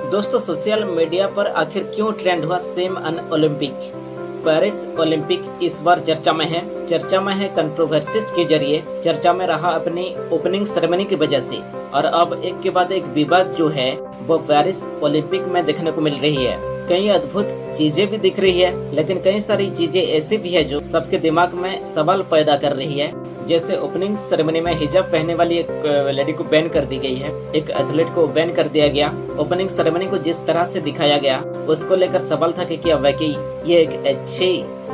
दोस्तों, social media पर आखिर क्यों ट्रेंड हुआ सेम अन ओलंपिक? पेरिस ओलंपिक इस बार चर्चा में है कंट्रोवर्सीज के जरिए चर्चा में रहा अपनी ओपनिंग सेरेमनी की वजह से। और अब एक के बाद एक विवाद जो है वो पेरिस ओलंपिक में देखने को मिल रही है। कई अद्भुत चीजें भी दिख रही है, लेकिन कई सारी चीजें ऐसी भी है जो सबके दिमाग में सवाल पैदा कर रही है। जैसे ओपनिंग सेरेमनी में हिजाब पहनने वाली एक लेडी को बैन कर दी गई है, एक एथलीट को बैन कर दिया गया। ओपनिंग सेरेमनी को जिस तरह से दिखाया गया उसको लेकर सवाल था कि क्या वाकई ये एक अच्छी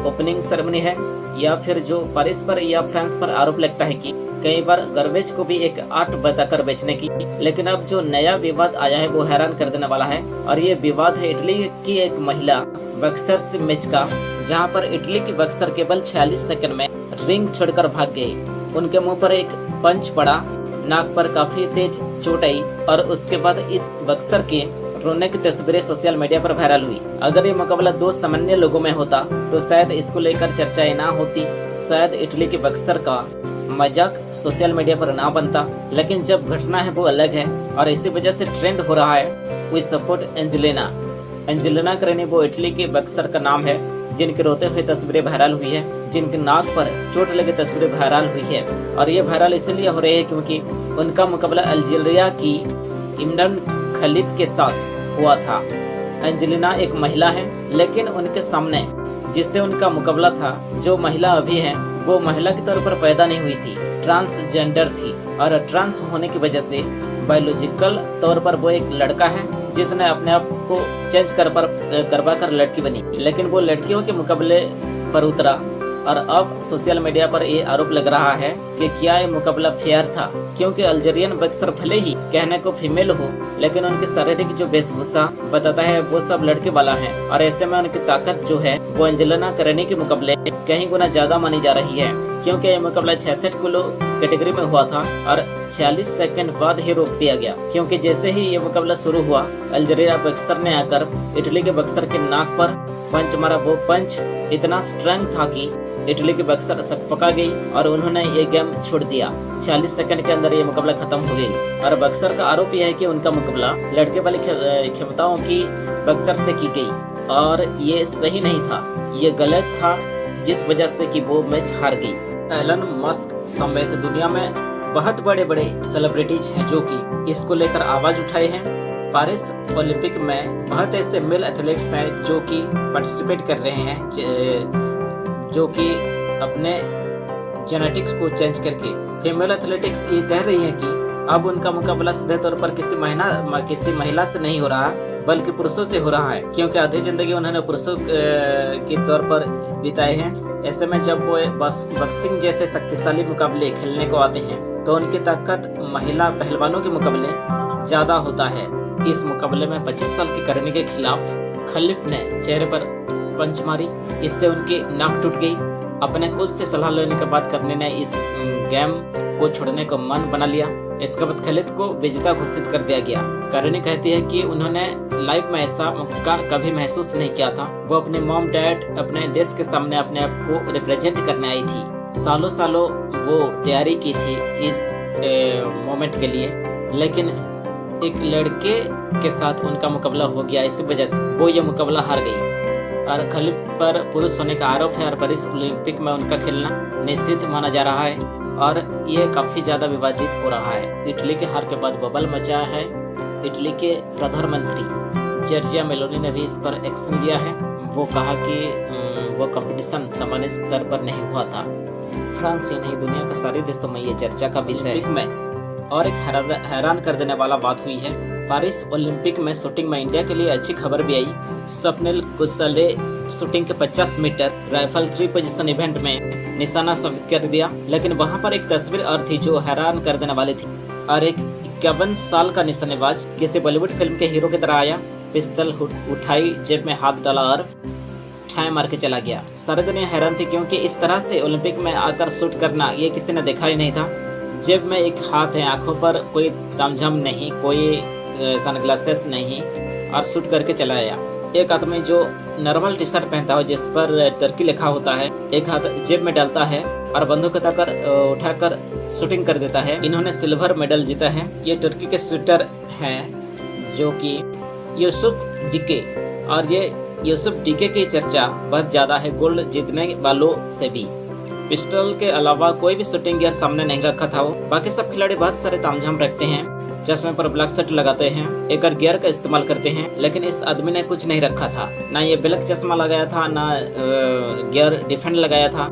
ओपनिंग सेरेमनी है, या फिर जो पेरिस पर या फ्रांस पर आरोप लगता है कि कई बार गार्बेज को भी एक आर्ट बताकर बेचने की। लेकिन अब जो नया विवाद आया है वो हैरान कर देने वाला है, और ये विवाद है इटली की एक महिला बॉक्सर मैच का, जहां पर इटली की बॉक्सर केवल 46 सेकंड में रिंग छोड़कर भाग गई। उनके मुंह पर एक पंच पड़ा, नाक पर काफी तेज चोट आई, और उसके बाद इस बॉक्सर के रोने की तस्वीरें सोशल मीडिया पर वायरल हुई। अगर ये मुकाबला दो सामान्य लोगों में होता तो शायद इसको लेकर चर्चाएं ना होती, शायद इटली के बॉक्सर का मजाक सोशल मीडिया पर ना बनता। लेकिन जब घटना है वो अलग है, और इसी वजह से ट्रेंड हो रहा है। वी सपोर्ट एंजेलिना करेनी वो इटली के बॉक्सर का नाम है, जिनके रोते हुए तस्वीरें वायरल हुई है, जिनके नाक पर चोट लगी तस्वीरें वायरल हुई है। और ये वायरल इसलिए हो रही है क्योंकि उनका मुकाबला अल्जीरिया की इमरान खलीफ के साथ हुआ था। एंजेलिना एक महिला है, लेकिन उनके सामने जिससे उनका मुकाबला था, जो महिला अभी है, वो महिला के तौर पर पैदा नहीं हुई थी, ट्रांसजेंडर थी। और ट्रांस होने की वजह से बायोलॉजिकल तौर पर वो एक लड़का है, जिसने अपने आप को चेंज करवा कर लड़की बनी। लेकिन वो लड़कियों के मुकाबले पर उतरा, और अब सोशल मीडिया पर ये आरोप लग रहा है कि क्या ये मुकाबला फेयर था, क्योंकि अल्जीरियन बॉक्सर भले ही कहने को फीमेल हो, लेकिन उनकी शारीरिक जो वेशभूषा बताता है वो सब लड़के वाला है। और ऐसे में उनकी ताकत जो है वो एंजेलिना करेनी के मुकाबले कहीं गुना ज्यादा मानी जा रही है, क्योंकि ये मुकाबला 66 किलो कैटेगरी में हुआ था और 46 सेकंड बाद ही रोक दिया गया। क्योंकि जैसे ही ये मुकाबला शुरू हुआ, अल्जीरिया बॉक्सर ने आकर इटली के बॉक्सर के नाक पर पंच मारा। वो पंच इतना स्ट्रॉन्ग था कि इटली की बॉक्सर सकपका गई और उन्होंने ये गेम छोड़ दिया। 40 सेकंड के अंदर ये मुकाबला खत्म हो गई। और बॉक्सर का आरोप यह है कि उनका मुकाबला लड़के वाली क्षमताओं की बॉक्सर से की गई, और ये सही नहीं था, ये गलत था, जिस वजह से कि वो मैच हार गई। एलन मस्क समेत दुनिया में बहुत बड़े बड़े सेलिब्रिटीज हैं जो कि इसको लेकर आवाज उठाए हैं। पेरिस ओलंपिक में बहुत ऐसे मेल एथलीट्स हैं जो कि पार्टिसिपेट कर रहे हैं, जो कि अपने जेनेटिक्स को चेंज करके। फीमेल एथलेटिक्स ये कह रही है कि अब उनका मुकाबला सीधे तौर पर किसी महिला से नहीं हो रहा, बल्कि पुरुषों से हो रहा है, क्योंकि आधी जिंदगी उन्होंने पुरुषों के तौर पर बिताए हैं। ऐसे में जब वो बॉक्सिंग जैसे शक्तिशाली मुकाबले खेलने को आते हैं तो उनकी ताकत महिला पहलवानों के मुकाबले ज्यादा होता है। इस मुकाबले में 25 साल की करेनी के खिलाफ खलीफ ने चेहरे पर पंच मारी, इससे उनकी नाक टूट गई। अपने कोच से सलाह लेने के बाद करनी ने इस गेम को छोड़ने को मन बना लिया। इसके बाद खलीफ को विजेता घोषित कर दिया गया। करनी कहती है कि उन्होंने लाइफ में ऐसा मौका कभी महसूस नहीं किया था। वो अपने मॉम डैड अपने देश के सामने अपने आप को रिप्रेजेंट करने आई थी। सालों वो तैयारी की थी इस मोमेंट के लिए, लेकिन एक लड़के के साथ उनका मुकाबला हो गया, इसी वजह से वो ये मुकाबला हार गई। और खलीफ पर पुरुष होने का आरोप है, और पेरिस ओलंपिक में उनका खेलना निश्चित माना जा रहा है, और ये काफी ज्यादा विवादित हो रहा है। इटली के हार के बाद बबल मचा है। इटली के प्रधानमंत्री जॉर्जिया मेलोनी ने भी इस पर एक्शन लिया है। वो कहा कि वो कंपटीशन सामान्य स्तर पर नहीं हुआ था। फ्रांस ही नहीं, दुनिया के सारे देशों में ये चर्चा का विषय है। और एक हैरान कर देने वाला बात हुई है, पेरिस ओलंपिक में शूटिंग में इंडिया के लिए अच्छी खबर भी आई। स्वप्निल कुशले शूटिंग के 50 मीटर राइफल 3 पोजीशन इवेंट में निशाना साबित कर दिया। लेकिन वहां पर एक तस्वीर और थी जो हैरान कर देने वाली थी। और एक 51 साल का निशानेबाज किसी बॉलीवुड फिल्म के हीरो की तरह आया, पिस्तौल उठाई, जेब में हाथ डाला और ठाई मार के चला गया। सारी दुनिया हैरान थी, क्योंकि इस तरह से ओलंपिक में आकर शूट करना ये किसी ने देखा ही नहीं था। जेब में एक हाथ है, आंखों पर कोई तामझाम नहीं, कोई सनग्लासेस नहीं, और शूट करके चला आया। एक आदमी जो नॉर्मल टी शर्ट पहनता है जिस पर टर्की लिखा होता है, एक हाथ जेब में डालता है और बंदूक उठाकर शूटिंग कर देता है। इन्होंने सिल्वर मेडल जीता है। ये टर्की के शूटर हैं जो कि यूसुफ डीके। और ये यूसुफ डीके की चर्चा बहुत ज़्यादा है गोल्ड जीतने वालों से भी। पिस्टल के अलावा कोई भी शूटिंग गियर सामने नहीं रखा था वो। बाकी सब खिलाड़ी बहुत सारे तामझाम रखते हैं, चश्मे पर ब्लैक शर्ट लगाते हैं, एक गियर का इस्तेमाल करते हैं, लेकिन इस आदमी ने कुछ नहीं रखा था। ना ये ब्लैक चश्मा लगाया था, ना गियर डिफेंड लगाया था।